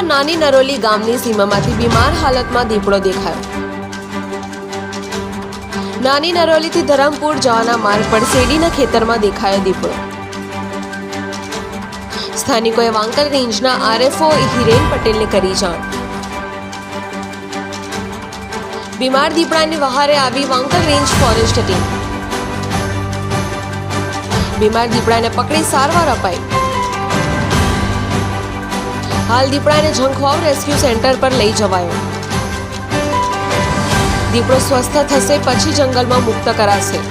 નાની નરોલી ગામની સીમામાંથી બીમાર હાલતમાં દીપડો દેખાયો। નાની નરોલીથી ધરમપુર જવાના માર્ગ પર શેરડીના ખેતરમાં દેખાયો દીપડો। સ્થાનિકોએ વાંકલ રેન્જના આરએફઓ હિરેન પટેલને કરી જાણ। બીમાર દીપડાની વહારે આવી વાંકલ રેન્જ ફોરેસ્ટ ટીમ। બીમાર દીપડાને પકડી સારવાર અપાઈ। હાલ દીપડાને ઝંખવાવ રેસ્ક્યુ સેન્ટર પર લઈ જવાયો। દીપડો સ્વસ્થ થશે પછી જંગલમાં મુક્ત કરાશે।